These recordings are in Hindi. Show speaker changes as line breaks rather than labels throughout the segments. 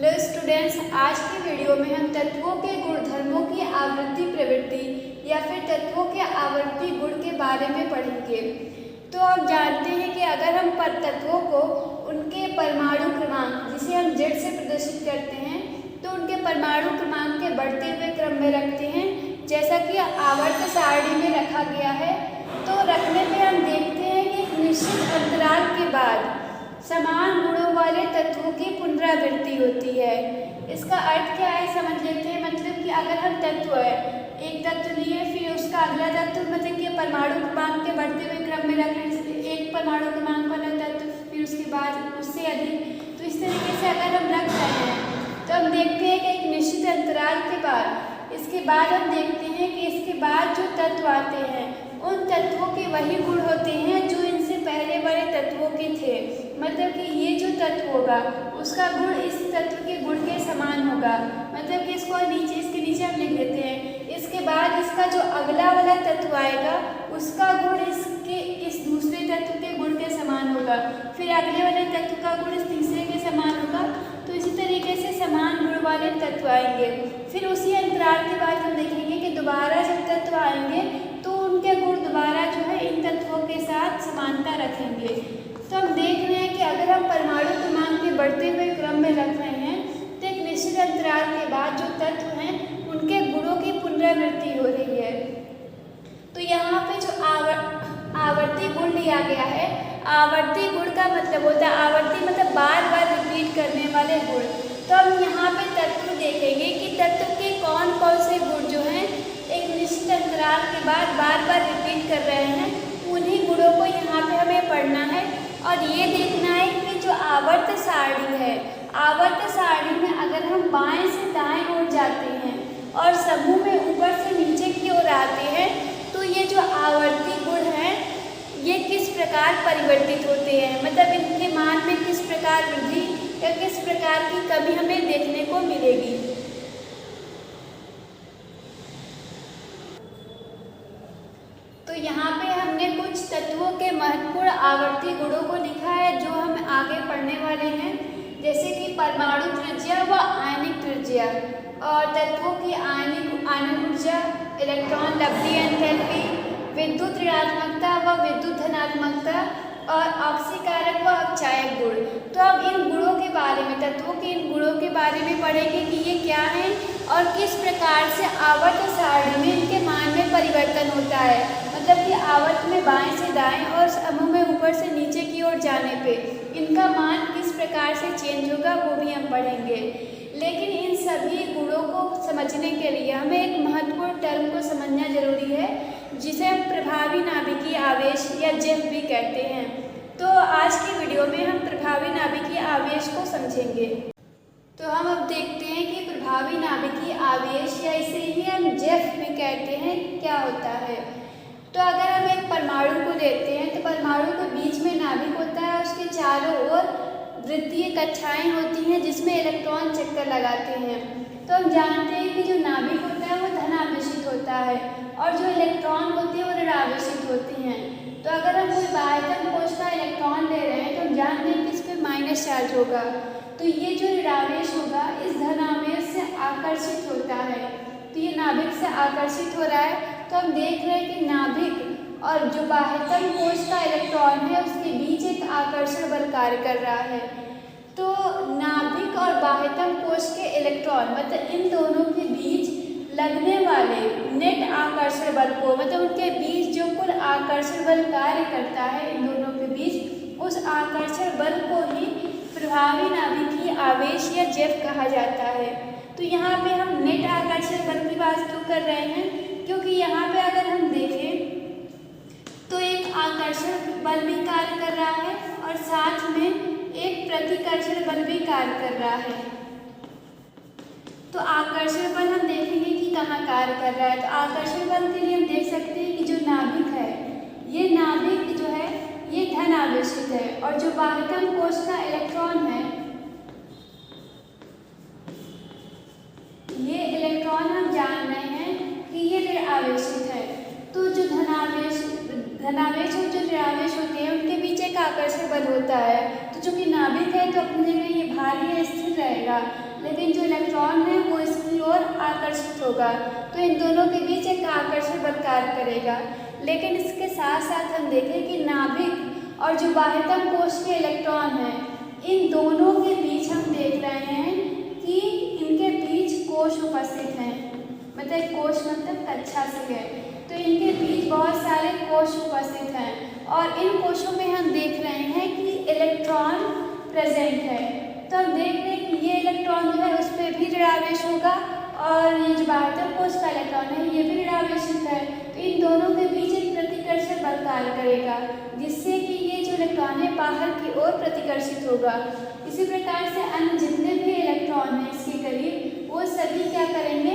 हेलो स्टूडेंट्स, आज की वीडियो में हम तत्वों के गुणधर्मों की आवृत्ति प्रवृत्ति या फिर तत्वों के आवर्ती गुण के बारे में पढ़ेंगे। तो आप जानते हैं कि अगर हम तत्वों को उनके परमाणु क्रमांक, जिसे हम जेड से प्रदर्शित करते हैं, तो उनके परमाणु क्रमांक के बढ़ते हुए क्रम में रखते हैं, जैसा कि आवर्त सारणी में रखा गया है। तो रखने पे हम देखते हैं कि एक निश्चित अंतराल के बाद समान गुणों वाले तत्वों की पुनरावृत्ति होती है। इसका अर्थ क्या है समझ लेते हैं। मतलब कि अगर हम तत्व है, एक तत्व लिए, फिर उसका अगला तत्व, मतलब कि परमाणु क्रमांक के बढ़ते हुए क्रम में रख रहे हैं, एक परमाणु क्रमांक वाला तत्व, फिर उसके बाद उससे अधिक। तो इस तरीके से अगर हम रख रहे हैं तो हम देखते हैं कि एक निश्चित अंतराल के बाद, इसके बाद हम देखते हैं कि इसके बाद जो तत्व आते हैं उन तत्वों के वही गुण होते हैं जो इनसे पहले बड़े तत्वों के थे। मतलब कि ये जो तत्व होगा उसका गुण इस तत्व के गुण के समान होगा। मतलब कि इसको नीचे, इसके नीचे हम लिख देते हैं। इसके बाद इसका जो अगला वाला तत्व आएगा उसका गुण इसके इस दूसरे तत्व के गुण के समान होगा, फिर अगले वाले तत्व का गुण इस तीसरे के समान होगा। तो इसी तरीके से समान गुण वाले तत्व आएंगे। फिर उसी अंतराल के बाद हम देखेंगे कि दोबारा जब तत्व आएंगे तो उनके गुण दोबारा जो है इन तत्वों के साथ समानता रखेंगे। तो हम देख रहे हैं कि अगर हम परमाणु क्रमांक के बढ़ते हुए क्रम में रख रहे हैं तो एक निश्चित अंतराल के बाद जो तत्व हैं उनके गुणों की पुनरावृत्ति हो रही है। तो यहाँ पे जो आवर्ती गुण लिया गया है, आवर्ती गुण का मतलब होता है, आवर्ती मतलब बार बार रिपीट करने वाले गुण। तो हम यहाँ पे तत्व देखेंगे कि तत्व के कौन कौन से गुण जो हैं एक निश्चित अंतराल के बाद बार बार रिपीट कर रहे हैं, उन्हीं गुणों को यहाँ पे हमें पढ़ना है। और ये देखना है कि जो आवर्त सारणी है, आवर्त सारणी में अगर हम बाएं से दाएं ओर जाते हैं और समूह में ऊपर से नीचे की ओर आते हैं तो ये जो आवर्ती गुण हैं ये किस प्रकार परिवर्तित होते हैं, मतलब इनके मान में किस प्रकार वृद्धि या किस प्रकार की कमी हमें देखने को मिलेगी। तो यहाँ पे हमने कुछ तत्वों के महत्वपूर्ण आवर्ती गुणों को लिखा है जो हम आगे पढ़ने वाले हैं, जैसे कि परमाणु त्रिज्या व आणविक त्रिज्या, और तत्वों की आणविक ऊर्जा, इलेक्ट्रॉन लब्धि एंथैल्पी, विद्युत ऋणात्मकता व विद्युत धनात्मकता, और ऑक्सीकारक व अपचायक गुण। तो अब इन गुणों के बारे में, तत्वों के इन गुणों के बारे में पढ़ेंगे कि ये क्या हैं और किस प्रकार से आवर्त सारणी में इनके मान में परिवर्तन होता है। मतलब कि आवर्त में बाएं से दाएं और समूह में ऊपर से नीचे की ओर जाने पे इनका मान किस प्रकार से चेंज होगा वो भी हम पढ़ेंगे। लेकिन इन सभी गुणों को समझने के लिए हमें एक महत्वपूर्ण टर्म को समझना जरूरी है, जिसे हम प्रभावी नाभिकीय आवेश या जेफ भी कहते हैं। तो आज की वीडियो में हम प्रभावी नाभिकीय आवेश को समझेंगे। तो हम अब देखते हैं कि प्रभावी नाभिकीय आवेश या इसे ही हम जेफ भी कहते हैं क्या होता है। तो अगर हम एक परमाणु को लेते हैं तो परमाणु के बीच में नाभिक होता है, उसके चारों ओर वृत्तीय कक्षाएं होती हैं जिसमें इलेक्ट्रॉन चक्कर लगाते हैं। तो हम जानते हैं कि जो नाभिक होता है वो धनावेशित होता है और जो इलेक्ट्रॉन होते हैं वो ऋणावेशित होती हैं। तो अगर हम कोई बाह्यतम कोश का इलेक्ट्रॉन ले रहे हैं तो हम जानते हैं कि इस पर माइनस चार्ज होगा, तो ये जो ऋणावेश होगा इस धनावेश से आकर्षित होता है। तो ये नाभिक से आकर्षित हो रहा है। तो हम देख रहे हैं कि नाभिक और जो बाह्यतम कोश का इलेक्ट्रॉन है उसके बीच एक आकर्षण बल कार्य कर रहा है। तो नाभिक और बाह्यतम कोश के इलेक्ट्रॉन, मतलब इन दोनों के बीच लगने वाले नेट आकर्षण बल को, मतलब उनके बीच जो कुल आकर्षण बल कार्य करता है इन दोनों के बीच, उस आकर्षण बल को ही प्रभावी नाभिकीय आवेश या जेफ कहा जाता है। तो यहाँ पे हम नेट आकर्षण बल की बात क्यों कर रहे हैं, क्योंकि यहाँ पे अगर हम देखें तो एक आकर्षण बल भी कार्य कर रहा है और साथ में एक प्रतिकर्षण बल भी कार्य कर रहा है। तो आकर्षण बल हम देखेंगे कि कहाँ कार्य कर रहा है। तो आकर्षण बल के लिए हम देख सकते हैं कि जो नाभिक है, ये नाभिक जो है ये धन आवेशित है और जो बाह्यतम कोश का इलेक्ट्रॉन है, ये इलेक्ट्रॉन हम जान रहे हैं कि ये ऋण आवेशित है। तो जो धनावेश और जो ऋणावेश होते हैं उनके बीच एक आकर्षण बल होता है। तो जो कि नाभिक है तो अपनी जगह ये भारी स्थिर रहेगा, लेकिन जो इलेक्ट्रॉन है वो इसकी ओर आकर्षित होगा, तो इन दोनों के बीच एक आकर्षण बल कार्य करेगा। लेकिन इसके साथ साथ हम देखें कि नाभिक और जो बाह्यतम कोश के इलेक्ट्रॉन हैं, इन दोनों के बीच हम देख रहे हैं कि इनके बीच कोश उपस्थित हैं, मतलब कोश मतलब कक्षा से है, तो इनके बीच बहुत सारे कोश उपस्थित हैं और इन कोशों में हम देख रहे हैं कि इलेक्ट्रॉन प्रेजेंट है। तो हम देख रहे हैं कि ये इलेक्ट्रॉन जो है उस पर भी ऋणावेश होगा और ये जो बाह्यतम कोश का इलेक्ट्रॉन है ये भी ऋणावेशित है, तो इन दोनों के बीच एक प्रतिकर्षण बल कार्य करेगा, जिससे कि ये जो इलेक्ट्रॉन है बाहर की ओर प्रतिकर्षित होगा। इसी प्रकार से अन्य जितने भी इलेक्ट्रॉन हैं इसके करीब, वो सभी क्या करेंगे,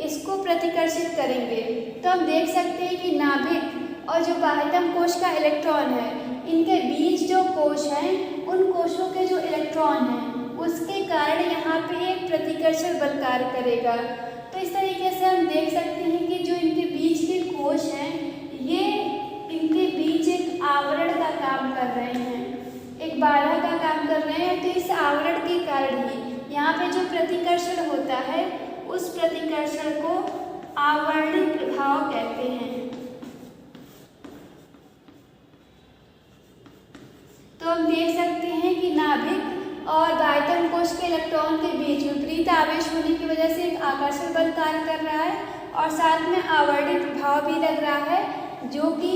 इसको प्रतिकर्षित करेंगे। तो हम देख सकते हैं कि नाभिक और जो बाह्यतम कोश का इलेक्ट्रॉन है, इनके बीच जो कोश हैं, उन कोशों के जो इलेक्ट्रॉन हैं उसके कारण यहाँ पे एक प्रतिकर्षण बल कार्य करेगा। तो इस तरीके से हम देख सकते हैं कि जो इनके बीच के कोश हैं, ये इनके बीच एक आवरण का काम कर रहे हैं, एक बाधा का काम कर रहे हैं। तो इस आवरण के कारण ही यहाँ पे जो प्रतिकर्षण होता है, उस प्रतिकर्षण को आवरणीय प्रभाव कहते हैं। तो हम देख सकते हैं कि नाभिक और बाह्यतम कोश के इलेक्ट्रॉन के बीच विपरीत आवेश होने की वजह से एक आकर्षण बल कार्य कर रहा है और साथ में आवरणीय प्रभाव भी लग रहा है, जो कि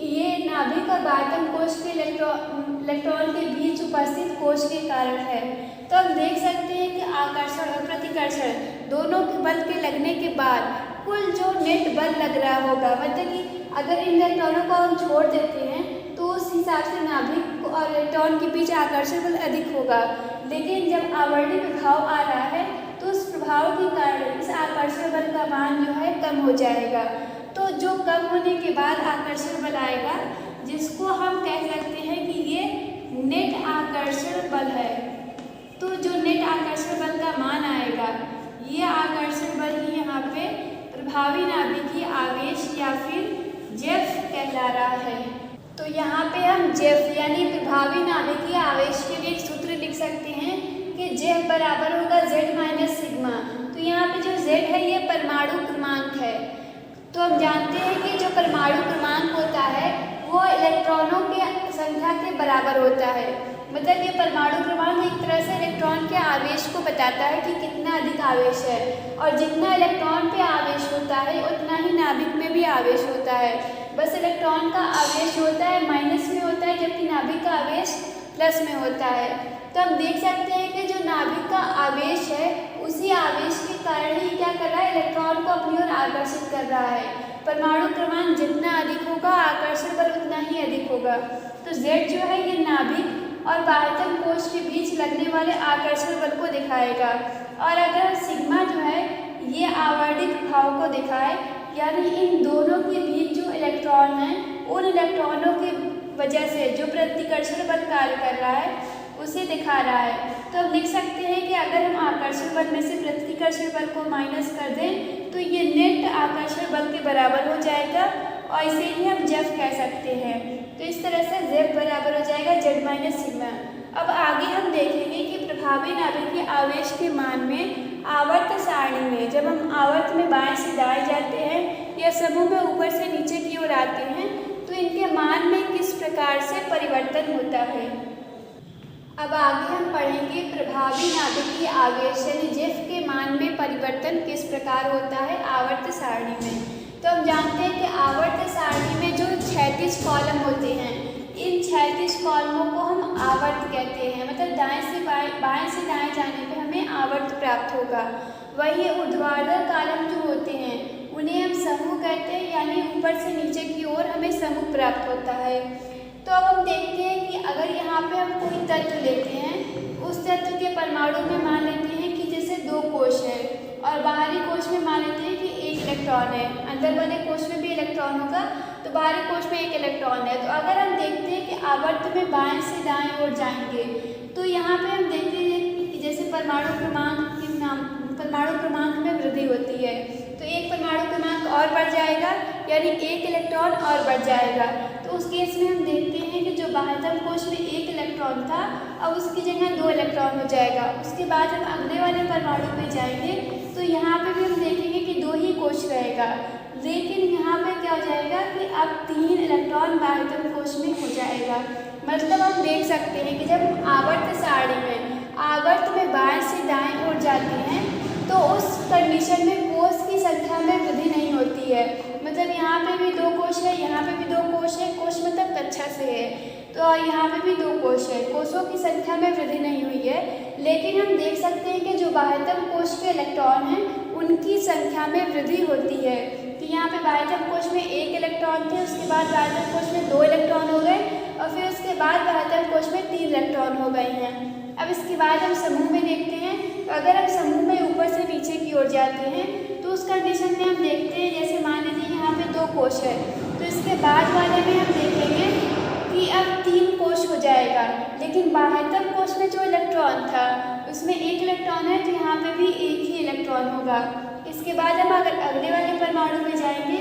ये नाभिक और बाह्यतम कोश के इलेक्ट्रॉन के बीच उपस्थित कोश के कारण है। तो हम देख सकते हैं कि आकर्षण और प्रतिकर्षण दोनों के बल के लगने के बाद कुल जो नेट बल लग रहा होगा, मतलब कि अगर इन इलेक्ट्रॉनों को हम छोड़ देते हैं तो उस हिसाब से नाभिक और इलेक्ट्रॉन के बीच आकर्षण बल अधिक होगा, लेकिन जब आवरणीय प्रभाव आ रहा है तो उस प्रभाव के कारण इस आकर्षण बल का मान जो है कम हो जाएगा। तो जो कम होने के बाद आकर्षण बल आएगा, जिसको हम कह सकते हैं कि ये नेट आकर्षण बल है। तो जो नेट आकर्षण बल का मान आएगा, ये आकर्षण बल ही यहाँ पे प्रभावी नाभिकीय आवेश या फिर जेफ कहला रहा है। तो यहाँ पे हम जेफ यानी प्रभावी नाभिकीय आवेश के लिए एक सूत्र लिख सकते हैं कि जेफ बराबर होगा Z माइनस सिग्मा। तो यहाँ पे जो Z है ये परमाणु क्रमांक है। तो हम जानते हैं कि जो परमाणु क्रमांक होता है वो इलेक्ट्रॉनों की संख्या के बराबर होता है, मतलब ये परमाणु क्रमांक एक तरह से इलेक्ट्रॉन के आवेश को बताता है कि कितना अधिक आवेश है, और जितना इलेक्ट्रॉन पे आवेश होता है उतना ही नाभिक में भी आवेश होता है। बस इलेक्ट्रॉन का आवेश होता है माइनस में होता है, जबकि नाभिक का आवेश प्लस में होता है। तो हम देख सकते हैं कि जो नाभिक का आवेश है उसी आवेश के कारण ही क्या कर रहा है, इलेक्ट्रॉन को अपनी ओर आकर्षित कर रहा है। परमाणु क्रमांक जितना अधिक होगा आकर्षण बल उतना ही अधिक होगा। तो Z जो है ये नाभिक और बाह्यतम कोश के बीच लगने वाले आकर्षण बल को दिखाएगा, और अगर सिग्मा जो है ये आवरणीय प्रभाव को दिखाए, यानी इन दोनों के बीच जो इलेक्ट्रॉन हैं उन इलेक्ट्रॉनों की वजह से जो प्रतिकर्षण बल कार्य कर रहा है उसे दिखा रहा है। तो हम लिख सकते हैं कि अगर हम आकर्षण बल में से प्रतिकर्षण बल को माइनस कर दें तो ये नेट आकर्षण बल के बराबर हो जाएगा, और इसे ही हम जेफ कह सकते हैं। तो इस तरह से जेफ बराबर हो जाएगा Z माइनस सिग्मा। अब आगे हम देखेंगे कि प्रभावी नाभिकीय आवेश के मान में आवर्त सारणी में जब हम आवर्त में बाएं से दाएं जाते हैं या समूह में ऊपर से नीचे की ओर आते हैं तो इनके मान में किस प्रकार से परिवर्तन होता है। अब आगे हम पढ़ेंगे प्रभावी नाभिकीय आवेश यानी जेफ के मान में परिवर्तन किस प्रकार होता है आवर्त सारणी में। तो हम जानते हैं कि आवर्त सारणी में जो क्षैतिज कॉलम होते हैं, इन क्षैतिज कॉलमों को हम आवर्त कहते हैं, मतलब दाएं से बाएं से दाएं जाने पे हमें आवर्त प्राप्त होगा। वही ऊर्ध्वाधर कॉलम जो होते हैं उन्हें हम समूह कहते हैं, यानी ऊपर से नीचे की ओर हमें समूह प्राप्त होता है। तो अब हम देखते हैं कि अगर यहाँ पे हम कोई तत्व लेते हैं, उस तत्व के परमाणु में मान लेते हैं कि जैसे 2 कोश है और बाहरी कोश में मान लेते हैं कि 1 इलेक्ट्रॉन है, अंदर वाले कोश में भी इलेक्ट्रॉन होगा तो बाहरी कोश में 1 इलेक्ट्रॉन है। तो अगर हम देखते हैं कि आवर्त में बाएं से दाएं ओर जाएंगे तो यहाँ पे हम देखते हैं कि जैसे परमाणु क्रमांक में वृद्धि होती है, तो एक परमाणु क्रमांक और बढ़ जाएगा, यानी 1 इलेक्ट्रॉन और बढ़ जाएगा। तो उस केस में हम देखते हैं कि जो बाह्यतम कोश में 1 इलेक्ट्रॉन था अब उसकी जगह 2 इलेक्ट्रॉन हो जाएगा। उसके बाद हम अगले वाले परमाणु पे जाएंगे तो यहाँ पे भी हम देखेंगे कि 2 ही कोश रहेगा, लेकिन यहाँ पे क्या हो जाएगा कि अब 3 इलेक्ट्रॉन बाह्यतम कोश में हो जाएगा। मतलब हम देख सकते हैं कि जब आवर्त सारणी में बाएं से दाएं ओर जाते हैं तो उस कंडीशन में कोश की संख्या में वृद्धि नहीं होती है। मतलब यहाँ पे भी 2 कोश है, यहाँ पे भी 2 कोश है, कोश मतलब कक्षा से है, तो यहाँ पे भी 2 कोश है, कोशों की संख्या में वृद्धि नहीं हुई है। लेकिन हम देख सकते हैं कि जो बाह्यतम कोश के इलेक्ट्रॉन हैं उनकी संख्या में वृद्धि होती है। तो यहाँ पे बाह्यतम कोश में 1 इलेक्ट्रॉन थे, उसके बाद बाह्यतम कोश में 2 इलेक्ट्रॉन हो गए और फिर उसके बाद बाह्यतम कोश में 3 इलेक्ट्रॉन हो गए हैं। अब इसके बाद हम समूह में देखते हैं, तो अगर हम समूह में ऊपर से नीचे की ओर जाते हैं तो उस कंडीशन में हम देखते हैं, जैसे मान लीजिए यहाँ पे 2 कोश है, तो इसके बाद वाले में हम देखेंगे कि अब 3 कोश हो जाएगा, लेकिन बाह्यतम कोश में जो इलेक्ट्रॉन था उसमें 1 इलेक्ट्रॉन है, तो यहाँ पे भी 1 ही इलेक्ट्रॉन होगा। इसके बाद हम अगर अगले वाले परमाणु में जाएंगे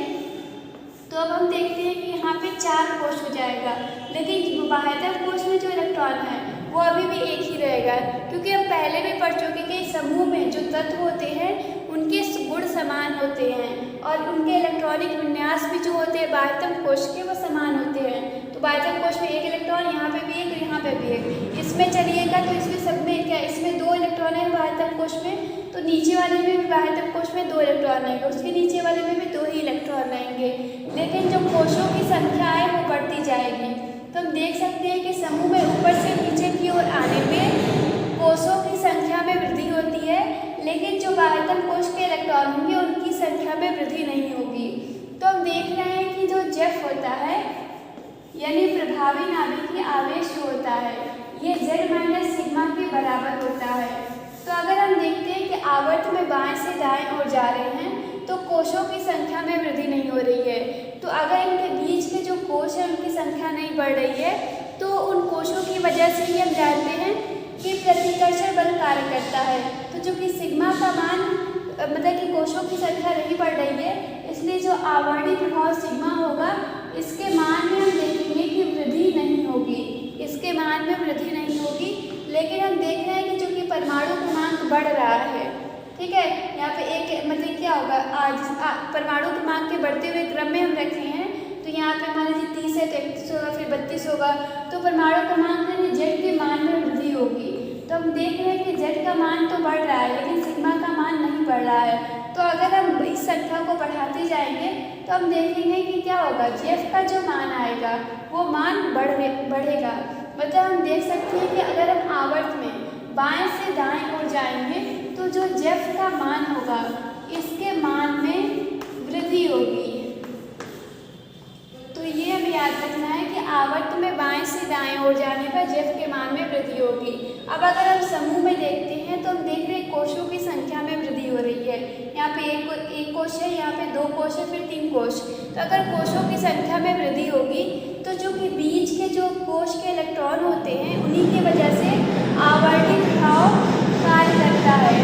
तो अब हम देखते हैं कि यहाँ पे 4 कोश हो जाएगा, लेकिन बाह्यतम कोश में जो इलेक्ट्रॉन है वो अभी भी 1 ही रहेगा, क्योंकि हम पहले भी पढ़ चुके कि समूह में जो तत्व होते हैं उनके गुण समान होते हैं और उनके इलेक्ट्रॉनिक विन्यास भी जो होते हैं बाह्यतम कोश के वो समान होते हैं। तो बाह्यतम कोश में 1 इलेक्ट्रॉन, यहाँ पे भी 1, यहाँ पे भी 1। इसमें चलिएगा तो इसमें सब में क्या, इसमें 2 इलेक्ट्रॉन है बाह्यतम कोश में, तो नीचे वाले में भी बाह्यतम कोश में 2 इलेक्ट्रॉन रहेंगे, उसके नीचे वाले में भी 2 ही इलेक्ट्रॉन रहेंगे, लेकिन जो कोशों की संख्या है वो बढ़ती जाएगी। तो हम देख सकते हैं कि समूह में ऊपर से नीचे की ओर आने पे कोशों की संख्या में वृद्धि होती है, लेकिन जो बाह्यतम कोश के इलेक्ट्रॉन होंगे उनकी संख्या में वृद्धि नहीं होगी। तो हम देख रहे हैं कि जो जेफ होता है यानी प्रभावी नाभिकीय आवेश जो होता है ये Z - सिग्मा के बराबर होता है। तो अगर हम देखते हैं कि आवर्त में बाएं से दाएं ओर जा रहे हैं तो कोशों की संख्या में वृद्धि नहीं हो रही है। तो अगर इनके बीच के जो कोश है उनकी संख्या नहीं बढ़ रही है तो उन कोशों की वजह से ही हम जानते हैं कि प्रतिकर्षण बल कार्य करता है। तो जो कि सिग्मा का मान मतलब कि कोशों की संख्या नहीं बढ़ रही है, इसलिए जो आवर्ती प्रभाव सिग्मा होगा इसके मान में हम देखेंगे कि वृद्धि नहीं होगी, इसके मान में वृद्धि नहीं होगी। लेकिन हम देख रहे हैं कि जो कि परमाणु क्रमांक बढ़ रहा है, ठीक है, यहाँ पे एक मतलब क्या होगा, आज परमाणु क्रमांक के बढ़ते हुए क्रम में हम रखे हैं, तो यहाँ पे मान लीजिए 30 है तो 31 होगा, फिर 32 होगा, तो परमाणु क्रमांक में जेड के मान में वृद्धि होगी। तो हम देख रहे हैं कि जेड का मान तो बढ़ रहा है लेकिन सिग्मा का मान नहीं बढ़ रहा है। तो अगर हम इस संख्या को बढ़ाते जाएंगे तो हम देखेंगे कि क्या होगा, जेफ का जो मान आएगा वो मान बढ़ेगा। मतलब हम देख सकते हैं कि अगर हम आवर्त में बाएं से दाएं ओर जाएंगे तो जो जेफ का मान होगा इसके मान में वृद्धि होगी। तो ये हमें याद रखना है कि आवर्त में बाएं से दाएं ओर जाने पर जेफ के मान में वृद्धि होगी। अब अगर हम समूह में देखते हैं तो हम देख रहे हैं कोशों की संख्या में वृद्धि हो रही है। यहाँ पे एक कोश है, यहाँ पे 2 कोश है, फिर 3 कोश। तो अगर कोशों की संख्या में वृद्धि होगी तो जो कि बीच के जो कोश के इलेक्ट्रॉन होते हैं उन्हीं की वजह से आवर्ती प्रभाव कार्य करता है।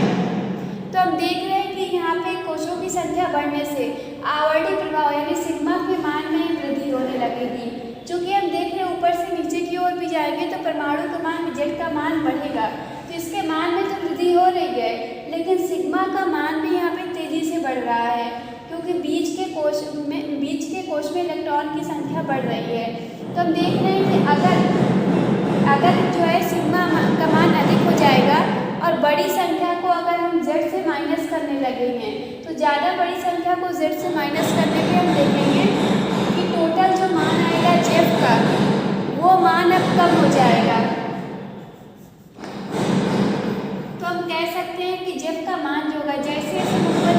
तो हम देख रहे हैं कि यहाँ पे कोशों की संख्या बढ़ने से आवर्ती प्रभाव यानी सिग्मा के मान में वृद्धि होने लगेगी। चूँकि हम देख रहे हैं ऊपर से नीचे की ओर भी जाएंगे तो परमाणु का मान जेड का मान बढ़ेगा, तो इसके मान में तो वृद्धि हो रही है लेकिन सिग्मा का मान भी यहाँ पे तेजी से बढ़ रहा है, क्योंकि बीच के कोश में इलेक्ट्रॉन की संख्या बढ़ रही है। तो हम देख रहे हैं कि अगर जो है सिग्मा का मान अधिक हो जाएगा और बड़ी संख्या को अगर हम जेड से माइनस करने लगेंगे तो ज़्यादा बड़ी संख्या को जेड से माइनस करने पे हम देखेंगे कि टोटल जो मान आएगा जेफ का वो मान अब कम हो जाएगा। तो हम कह सकते हैं कि जेफ का मान जो होगा जैसे हम ऊपर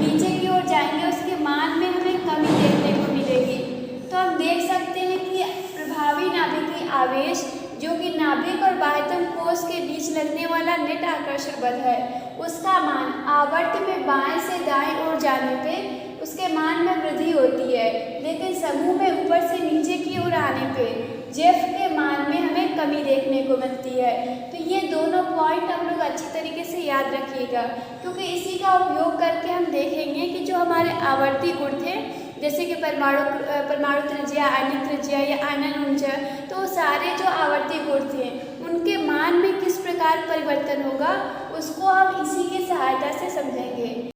नीचे की ओर जाएंगे उसके मान में हमें कमी देखने को मिलेगी। तो हम देख सकते हैं कि प्रभावी नाभिकीय आवेश जो कि नाभिक और बाह्यतम कोश के बीच लगने वाला नेट आकर्षण बल है उसका मान आवर्त में बाएं से दाएं ओर जाने पे उसके मान में वृद्धि होती है, लेकिन समूह में ऊपर से नीचे की ओर आने पे जेफ के मान में हमें कमी देखने को मिलती है। तो ये दोनों पॉइंट हम लोग अच्छी तरीके से याद रखिएगा, क्योंकि इसी का उपयोग करके हम देखेंगे कि जो हमारे आवर्ती गुण थे जैसे कि परमाणु त्रिज्या, आयनिक त्रिज्या या आयनन ऊर्जा, तो सारे जो आवर्ती गुण थे उनके मान में किस प्रकार परिवर्तन होगा उसको हम इसी के